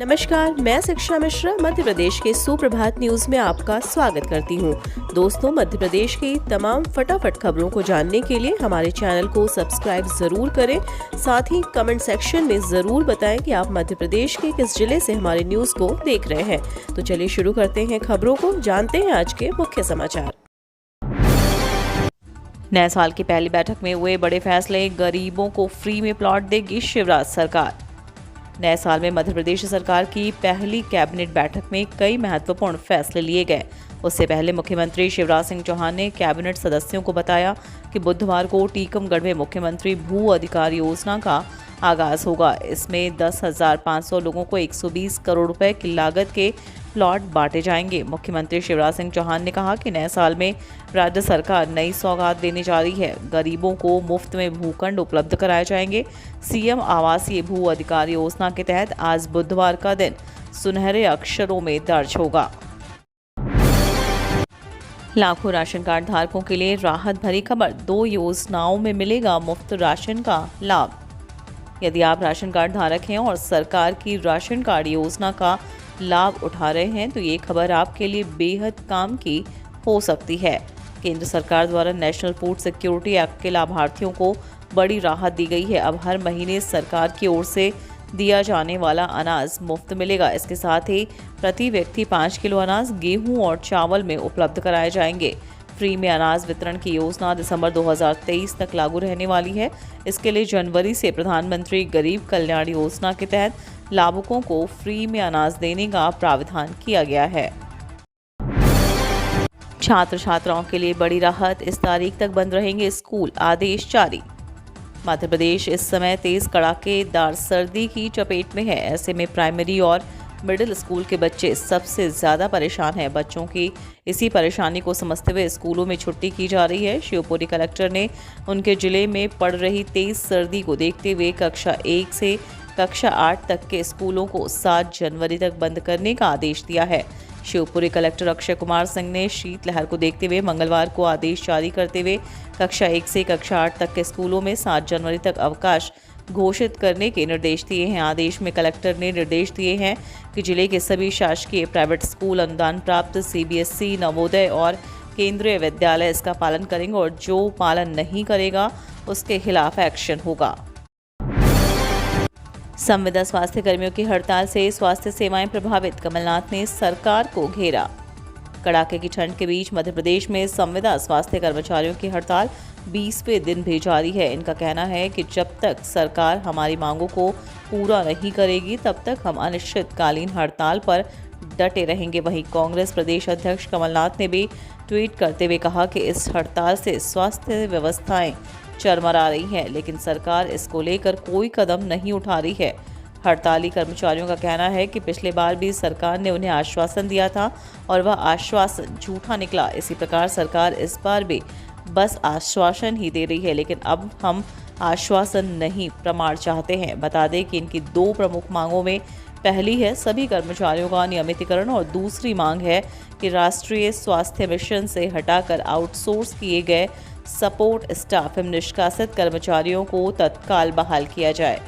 नमस्कार, मैं शिक्षा मिश्रा मध्य प्रदेश के सुप्रभात न्यूज में आपका स्वागत करती हूँ। दोस्तों, मध्य प्रदेश की तमाम फटाफट खबरों को जानने के लिए हमारे चैनल को सब्सक्राइब जरूर करें। साथ ही कमेंट सेक्शन में जरूर बताएं कि आप मध्य प्रदेश के किस जिले से हमारे न्यूज को देख रहे हैं। तो चलिए शुरू करते हैं खबरों को, जानते हैं आज के मुख्य समाचार। नए साल की पहली बैठक में हुए बड़े फैसले, गरीबों को फ्री में प्लॉट देगी शिवराज सरकार। नए साल में मध्य प्रदेश सरकार की पहली कैबिनेट बैठक में कई महत्वपूर्ण फैसले लिए गए। उससे पहले मुख्यमंत्री शिवराज सिंह चौहान ने कैबिनेट सदस्यों को बताया कि बुधवार को टीकमगढ़ में मुख्यमंत्री भू अधिकार योजना का आगाज होगा। इसमें 10,500 लोगों को 120 करोड़ रुपए की लागत के प्लॉट बांटे जाएंगे। मुख्यमंत्री शिवराज सिंह चौहान ने कहा कि नए साल में राज्य सरकार नई सौगात देने जा रही है। गरीबों को मुफ्त में भूखंड उपलब्ध कराए जाएंगे। सीएम आवासीय भू अधिकार योजना के तहत आज बुधवार का दिन सुनहरे अक्षरों में दर्ज होगा। लाखों राशन कार्ड धारकों के लिए राहत भरी खबर, 2 योजनाओं में मिलेगा मुफ्त राशन का लाभ। यदि आप राशन कार्ड धारक हैं और सरकार की राशन कार्ड योजना का लाभ उठा रहे हैं तो ये खबर आपके लिए बेहद काम की हो सकती है। केंद्र सरकार द्वारा नेशनल फूड सिक्योरिटी एक्ट के लाभार्थियों को बड़ी राहत दी गई है। अब हर महीने सरकार की ओर से दिया जाने वाला अनाज मुफ्त मिलेगा। इसके साथ ही प्रति व्यक्ति 5 किलो अनाज गेहूं और चावल में उपलब्ध कराए जाएंगे। फ्री में अनाज वितरण की योजना दिसंबर 2023 तक लागू रहने वाली है। इसके लिए जनवरी से प्रधानमंत्री गरीब कल्याण योजना के तहत लाभुकों को फ्री में अनाज देने का प्रावधान किया गया है। छात्र छात्राओं के लिए बड़ी राहत, इस तारीख तक बंद रहेंगे स्कूल, आदेश जारी। मध्य प्रदेश इस समय तेज कड़ाकेदार सर्दी की चपेट में है। ऐसे में प्राइमरी और मिडिल स्कूल के बच्चे सबसे ज़्यादा परेशान हैं। बच्चों की इसी परेशानी को समझते हुए स्कूलों में छुट्टी की जा रही है। शिवपुरी कलेक्टर ने उनके जिले में पड़ रही तेज सर्दी को देखते हुए कक्षा 1 से कक्षा 8 तक के स्कूलों को 7 जनवरी तक बंद करने का आदेश दिया है। शिवपुरी कलेक्टर अक्षय कुमार सिंह ने शीतलहर को देखते हुए मंगलवार को आदेश जारी करते हुए कक्षा 1 से कक्षा 8 तक के स्कूलों में 7 जनवरी तक अवकाश घोषित करने के निर्देश दिए हैं। आदेश में कलेक्टर ने निर्देश दिए हैं कि जिले के सभी शासकीय प्राइवेट स्कूल, अनुदान प्राप्त सीबीएसई, नवोदय और केंद्रीय विद्यालय इसका पालन करेंगे और जो पालन नहीं करेगा उसके खिलाफ एक्शन होगा। संविदा स्वास्थ्य कर्मियों की हड़ताल से स्वास्थ्य सेवाएं प्रभावित, कमलनाथ ने सरकार को घेरा। कड़ाके की ठंड के बीच मध्य प्रदेश में संविदा स्वास्थ्य कर्मचारियों की हड़ताल 20वें दिन भी जारी है। इनका कहना है कि जब तक सरकार हमारी मांगों को पूरा नहीं करेगी तब तक हम अनिश्चितकालीन हड़ताल पर डटे रहेंगे। वहीं कांग्रेस प्रदेश अध्यक्ष कमलनाथ ने भी ट्वीट करते हुए कहा कि इस हड़ताल से स्वास्थ्य व्यवस्थाएं चरमरा रही हैं, लेकिन सरकार इसको लेकर कोई कदम नहीं उठा रही है। हड़ताली कर्मचारियों का कहना है कि पिछले बार भी सरकार ने उन्हें आश्वासन दिया था और वह आश्वासन झूठा निकला। इसी प्रकार सरकार इस बार भी बस आश्वासन ही दे रही है, लेकिन अब हम आश्वासन नहीं प्रमाण चाहते हैं। बता दें कि इनकी 2 प्रमुख मांगों में पहली है सभी कर्मचारियों का नियमितीकरण और दूसरी मांग है कि राष्ट्रीय स्वास्थ्य मिशन से हटाकर आउटसोर्स किए गए सपोर्ट स्टाफ एवं निष्कासित कर्मचारियों को तत्काल बहाल किया जाए।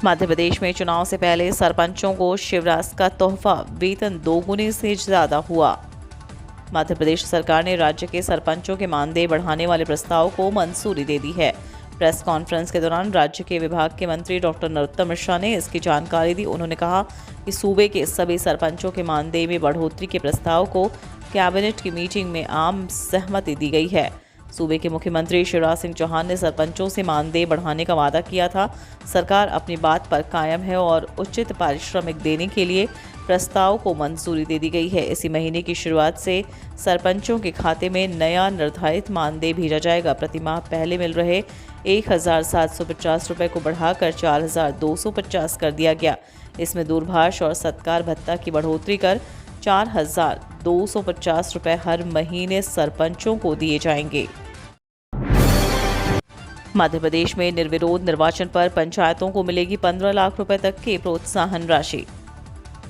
मध्य प्रदेश में चुनाव से पहले सरपंचों को शिवराज का तोहफा, वेतन 2 गुने से ज्यादा हुआ। मध्य प्रदेश सरकार ने राज्य के सरपंचों के मानदेय बढ़ाने वाले प्रस्ताव को मंजूरी दे दी है। प्रेस कॉन्फ्रेंस के दौरान राज्य के विभाग के मंत्री डॉक्टर नरोत्तम मिश्रा ने इसकी जानकारी दी। उन्होंने कहा कि सूबे के सभी सरपंचों के मानदेय में बढ़ोतरी के प्रस्ताव को कैबिनेट की मीटिंग में आम सहमति दी गई है। सूबे के मुख्यमंत्री शिवराज सिंह चौहान ने सरपंचों से मानदेय बढ़ाने का वादा किया था। सरकार अपनी बात पर कायम है और उचित पारिश्रमिक देने के लिए प्रस्ताव को मंजूरी दे दी गई है। इसी महीने की शुरुआत से सरपंचों के खाते में नया निर्धारित मानदेय भेजा जाएगा। प्रतिमाह पहले मिल रहे 1,750 रुपये को बढ़ाकर 4,250 कर दिया गया। इसमें दूरभाष और सत्कार भत्ता की बढ़ोतरी कर 4,250 रुपये हर महीने सरपंचों को दिए जाएंगे। मध्य प्रदेश में निर्विरोध निर्वाचन पर पंचायतों को मिलेगी 15 लाख रुपए तक की प्रोत्साहन राशि।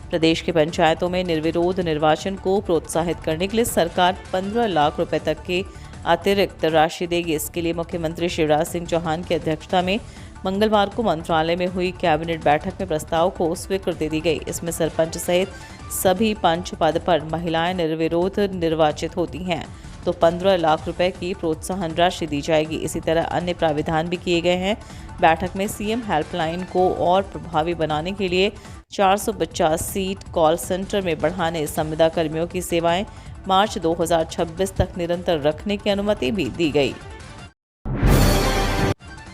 प्रदेश के पंचायतों में निर्विरोध निर्वाचन को प्रोत्साहित करने के लिए सरकार 15 लाख रुपए तक की अतिरिक्त राशि देगी। इसके लिए मुख्यमंत्री शिवराज सिंह चौहान की अध्यक्षता में मंगलवार को मंत्रालय में हुई कैबिनेट बैठक में प्रस्ताव को स्वीकृति दी गई। इसमें सरपंच सहित सभी पंच पद पर महिलाएं निर्विरोध निर्वाचित होती हैं तो 15 लाख रुपए की प्रोत्साहन राशि दी जाएगी। इसी तरह अन्य प्राविधान भी किए गए हैं। बैठक में सीएम हेल्पलाइन को और प्रभावी बनाने के लिए 450 सीट कॉल सेंटर में बढ़ाने, संविदा कर्मियों की सेवाएं मार्च 2026 तक निरंतर रखने की अनुमति भी दी गई।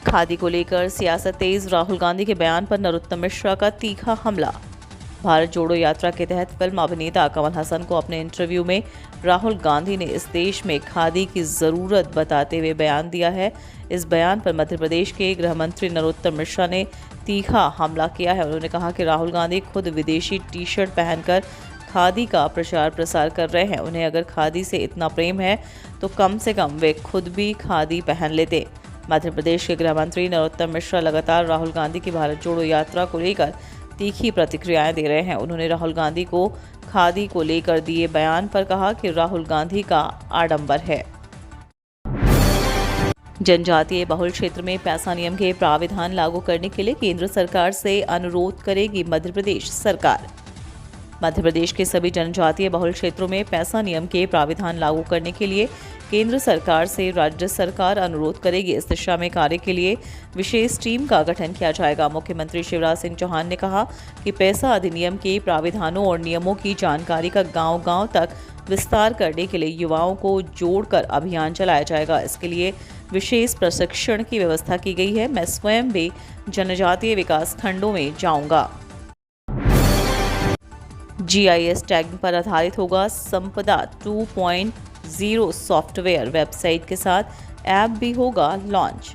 खादी को लेकर सियासत तेज, राहुल गांधी के बयान पर नरोत्तम मिश्रा का तीखा हमला। भारत जोड़ो यात्रा के तहत फिल्म अभिनेता कमल हसन को अपने इंटरव्यू में राहुल गांधी ने इस देश में खादी की ज़रूरत बताते हुए बयान दिया है। इस बयान पर मध्य प्रदेश के गृह मंत्री नरोत्तम मिश्रा ने तीखा हमला किया है। उन्होंने कहा कि राहुल गांधी खुद विदेशी टी शर्ट पहनकर खादी का प्रचार प्रसार कर रहे हैं। उन्हें अगर खादी से इतना प्रेम है तो कम से कम वे खुद भी खादी पहन लेते। मध्य प्रदेश के गृह मंत्री नरोत्तम मिश्रा लगातार राहुल गांधी की भारत जोड़ो यात्रा को लेकर तीखी प्रतिक्रियाएं दे रहे हैं। उन्होंने राहुल गांधी को खादी को लेकर दिए बयान पर कहा कि राहुल गांधी का आडंबर है। जनजातीय बहुल क्षेत्र में पैसा नियम के प्राविधान लागू करने के लिए केंद्र सरकार से अनुरोध करेगी मध्य प्रदेश सरकार। मध्य प्रदेश के सभी जनजातीय बहुल क्षेत्रों में पैसा नियम के प्राविधान लागू करने के लिए केंद्र सरकार से राज्य सरकार अनुरोध करेगी। इस दिशा में कार्य के लिए विशेष टीम का गठन किया जाएगा। मुख्यमंत्री शिवराज सिंह चौहान ने कहा कि पैसा अधिनियम के प्राविधानों और नियमों की जानकारी का गांव-गांव तक विस्तार करने के लिए युवाओं को जोड़कर अभियान चलाया जाएगा। इसके लिए विशेष प्रशिक्षण की व्यवस्था की गई है। मैं स्वयं भी जनजातीय विकास खंडों में जाऊंगा। GIS टैगिंग पर आधारित होगा संपदा 2.0 सॉफ्टवेयर, वेबसाइट के साथ ऐप भी होगा लॉन्च।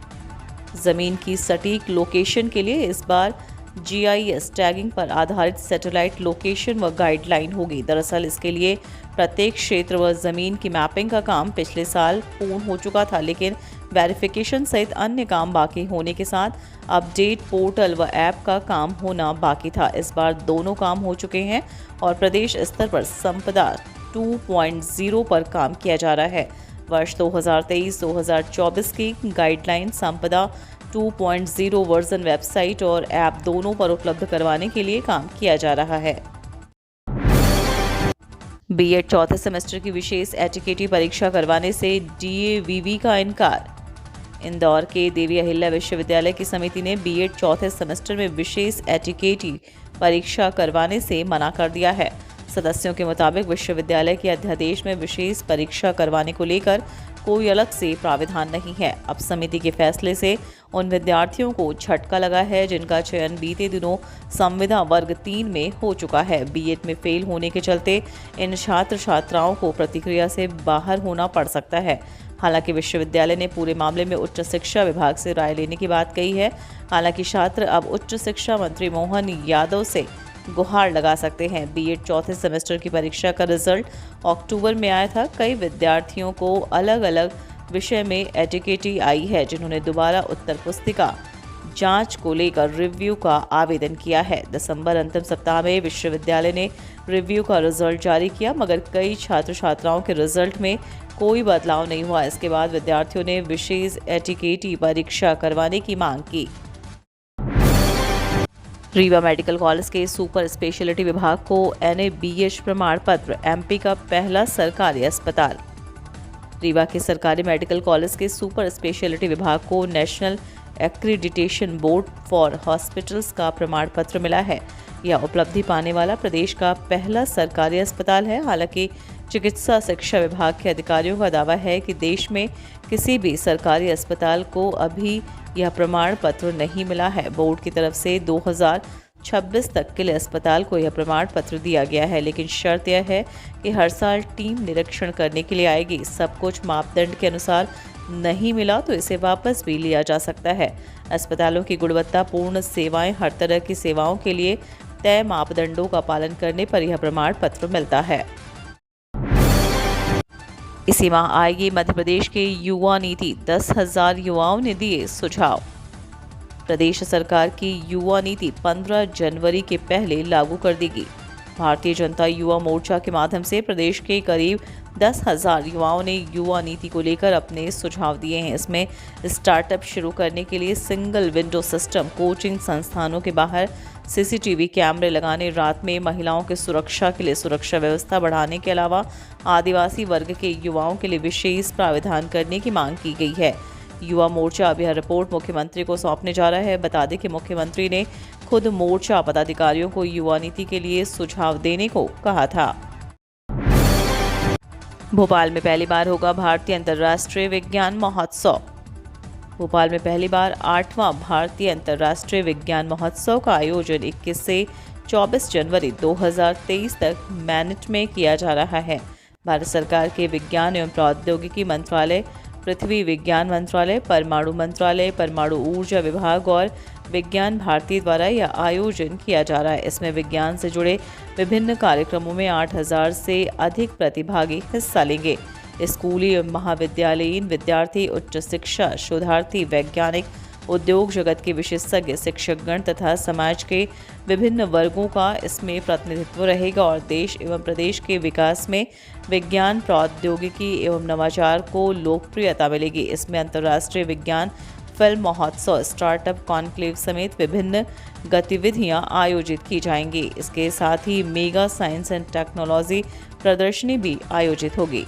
जमीन की सटीक लोकेशन के लिए इस बार GIS टैगिंग पर आधारित सैटेलाइट लोकेशन व गाइडलाइन होगी। दरअसल इसके लिए प्रत्येक क्षेत्र व जमीन की मैपिंग का काम पिछले साल पूर्ण हो चुका था, लेकिन वेरिफिकेशन सहित अन्य काम बाकी होने के साथ अपडेट पोर्टल व ऐप का काम होना बाकी था। इस बार दोनों काम हो चुके हैं और प्रदेश स्तर पर संपदा 2.0 पर काम किया जा रहा है। वर्ष 2023-2024 की गाइडलाइन संपदा 2.0 वर्जन वेबसाइट और ऐप दोनों पर उपलब्ध करवाने के लिए काम किया जा रहा है। बीएड चौथे सेमेस्टर की विशेष एटीकेटी परीक्षा करवाने से DAVV का इनकार। इंदौर के देवी अहिल्या विश्वविद्यालय की समिति ने बीएड चौथे सेमेस्टर में विशेष एटीकेटी परीक्षा करवाने से मना कर दिया है। सदस्यों के मुताबिक विश्वविद्यालय के अध्यादेश में विशेष परीक्षा करवाने को लेकर कोई अलग से प्राविधान नहीं है। अब समिति के फैसले से उन विद्यार्थियों को झटका लगा है जिनका चयन बीते दिनों संविदा वर्ग 3 में हो चुका है। बीएड में फेल होने के चलते इन छात्र छात्राओं को प्रतिक्रिया से बाहर होना पड़ सकता है। हालांकि विश्वविद्यालय ने पूरे मामले में उच्च शिक्षा विभाग से राय लेने की बात कही है। हालांकि छात्र अब उच्च शिक्षा मंत्री मोहन यादव से गुहार लगा सकते हैं। बीएड चौथे सेमेस्टर की परीक्षा का रिजल्ट अक्टूबर में आया था। कई विद्यार्थियों को अलग अलग विषय में एटीकेटी आई है, जिन्होंने दोबारा उत्तर पुस्तिका जांच को लेकर रिव्यू का आवेदन किया है। दिसंबर अंतिम सप्ताह में विश्वविद्यालय ने रिव्यू का रिजल्ट जारी किया, मगर कई छात्र छात्राओं के रिजल्ट में कोई बदलाव नहीं हुआ। इसके बाद विद्यार्थियों ने विशेष एटीकेटी परीक्षा करवाने की मांग की। रीवा मेडिकल कॉलेज के सुपर स्पेशलिटी विभाग को NABH प्रमाण पत्र, MP का पहला सरकारी अस्पताल। रीवा के सरकारी मेडिकल कॉलेज के सुपर स्पेशलिटी विभाग को national accreditation board for hospitals का प्रमाण पत्र मिला है। यह उपलब्धि पाने वाला प्रदेश का पहला सरकारी अस्पताल है। हालांकि चिकित्सा शिक्षा विभाग के अधिकारियों का दावा है कि देश में किसी भी सरकारी अस्पताल को अभी यह प्रमाण पत्र नहीं मिला है। बोर्ड की तरफ से 2026 तक के लिए अस्पताल को यह प्रमाण पत्र दिया गया है, लेकिन शर्त यह है कि हर साल टीम निरीक्षण करने के लिए आएगी। सब कुछ मापदंड के अनुसार नहीं मिला तो इसे वापस भी लिया जा सकता है। अस्पतालों की गुणवत्तापूर्ण सेवाएं, हर तरह की सेवाओं के लिए तय मापदंडों का पालन करने पर यह प्रमाण पत्र मिलता है। इसी माह आएगी मध्य प्रदेश की युवा नीति, 10,000 युवाओं ने दिए सुझाव। प्रदेश सरकार की युवा नीति 15 जनवरी के पहले लागू कर देगी। भारतीय जनता युवा मोर्चा के माध्यम से प्रदेश के करीब 10,000 युवाओं ने युवा नीति को लेकर अपने सुझाव दिए हैं। इसमें स्टार्टअप शुरू करने के लिए सिंगल विंडो सिस्टम, कोचिंग संस्थानों के बाहर सीसीटीवी कैमरे लगाने, रात में महिलाओं की सुरक्षा के लिए सुरक्षा व्यवस्था बढ़ाने के अलावा आदिवासी वर्ग के युवाओं के लिए विशेष प्रावधान करने की मांग की गई है। युवा मोर्चा अब यह रिपोर्ट मुख्यमंत्री को सौंपने जा रहा है। बता दें कि मुख्यमंत्री ने खुद मोर्चा पदाधिकारियों को युवा नीति के लिए सुझाव देने को कहा था। भोपाल में पहली बार होगा भारतीय अंतर्राष्ट्रीय विज्ञान महोत्सव। भोपाल में पहली बार 8वां भारतीय अंतर्राष्ट्रीय विज्ञान महोत्सव का आयोजन 21 से 24 जनवरी 2023 तक मैनेट में किया जा रहा है। भारत सरकार के विज्ञान एवं प्रौद्योगिकी मंत्रालय, पृथ्वी विज्ञान मंत्रालय, परमाणु मंत्रालय, परमाणु ऊर्जा विभाग और विज्ञान भारती द्वारा यह आयोजन किया जा रहा है। इसमें विज्ञान से जुड़े विभिन्न कार्यक्रमों में 8,000 से अधिक प्रतिभागी हिस्सा लेंगे। स्कूली एवं महाविद्यालयीन विद्यार्थी, उच्च शिक्षा शोधार्थी, वैज्ञानिक, उद्योग जगत के विशेषज्ञ, शिक्षकगण तथा समाज के विभिन्न वर्गों का इसमें प्रतिनिधित्व रहेगा और देश एवं प्रदेश के विकास में विज्ञान, प्रौद्योगिकी एवं नवाचार को लोकप्रियता मिलेगी। इसमें अंतर्राष्ट्रीय विज्ञान फिल्म महोत्सव, स्टार्टअप कॉन्क्लेव समेत विभिन्न गतिविधियां आयोजित की जाएंगी। इसके साथ ही मेगा साइंस एंड टेक्नोलॉजी प्रदर्शनी भी आयोजित होगी।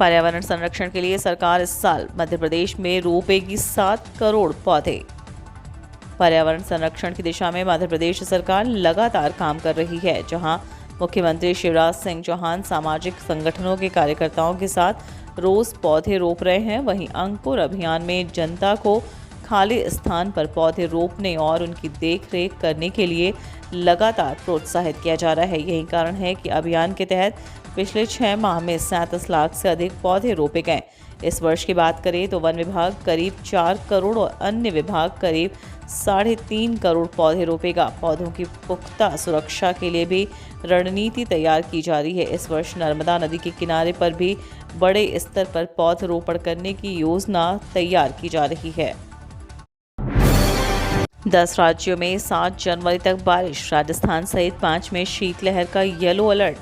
पर्यावरण संरक्षण के लिए सरकार इस साल मध्य प्रदेश में रोपेगी 7 करोड़ पौधे। पर्यावरण संरक्षण की दिशा में मध्य प्रदेश सरकार लगातार काम कर रही है। जहां मुख्यमंत्री शिवराज सिंह चौहान सामाजिक संगठनों के कार्यकर्ताओं के साथ रोज पौधे रोप रहे हैं, वहीं अंकुर अभियान में जनता को खाली स्थान पर पौधे रोपने और उनकी देखरेख करने के लिए लगातार प्रोत्साहित किया जा रहा है। यही कारण है कि अभियान के तहत पिछले 6 माह में 37 लाख से अधिक पौधे रोपे गए। इस वर्ष की बात करें तो वन विभाग करीब 4 करोड़ और अन्य विभाग करीब 3.5 करोड़ पौधे रोपेगा। पौधों की पुख्ता सुरक्षा के लिए भी रणनीति तैयार की जा रही है। इस वर्ष नर्मदा नदी के किनारे पर भी बड़े स्तर पर पौधरोपण करने की योजना तैयार की जा रही है। 10 राज्यों में 7 जनवरी तक बारिश। राजस्थान सहित 5 में शीतलहर का येलो अलर्ट।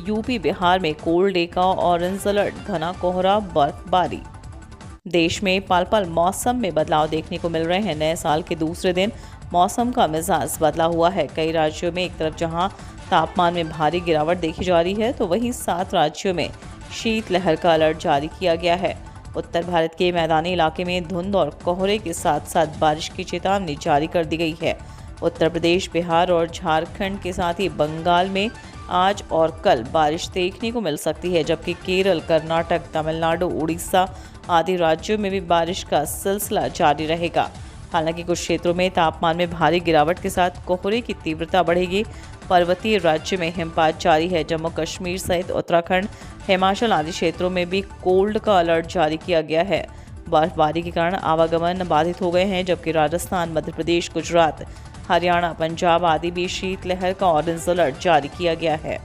यूपी बिहार में कोल्ड डे का ऑरेंज अलर्ट। घना कोहरा, बर्फबारी। देश में पल पल मौसम में बदलाव देखने को मिल रहे हैं। नए साल के दूसरे दिन मौसम का मिजाज बदला हुआ है। कई राज्यों में एक तरफ जहां तापमान में भारी गिरावट देखी जा रही है, तो वहीं 7 राज्यों में शीतलहर का अलर्ट जारी किया गया है। उत्तर भारत के मैदानी इलाके में धुंध और कोहरे के साथ साथ बारिश की चेतावनी जारी कर दी गई है। उत्तर प्रदेश, बिहार और झारखंड के साथ ही बंगाल में आज और कल बारिश देखने को मिल सकती है, जबकि केरल, कर्नाटक, तमिलनाडु, उड़ीसा आदि राज्यों में भी बारिश का सिलसिला जारी रहेगा। हालांकि कुछ क्षेत्रों में तापमान में भारी गिरावट के साथ कोहरे की तीव्रता बढ़ेगी। पर्वतीय राज्य में हिमपात जारी है। जम्मू कश्मीर सहित उत्तराखंड, हिमाचल आदि क्षेत्रों में भी कोल्ड का अलर्ट जारी किया गया है। बर्फबारी के कारण आवागमन बाधित हो गए हैं, जबकि राजस्थान, मध्य प्रदेश, गुजरात, हरियाणा, पंजाब आदि भी शीतलहर का ऑरेंज अलर्ट जारी किया गया है।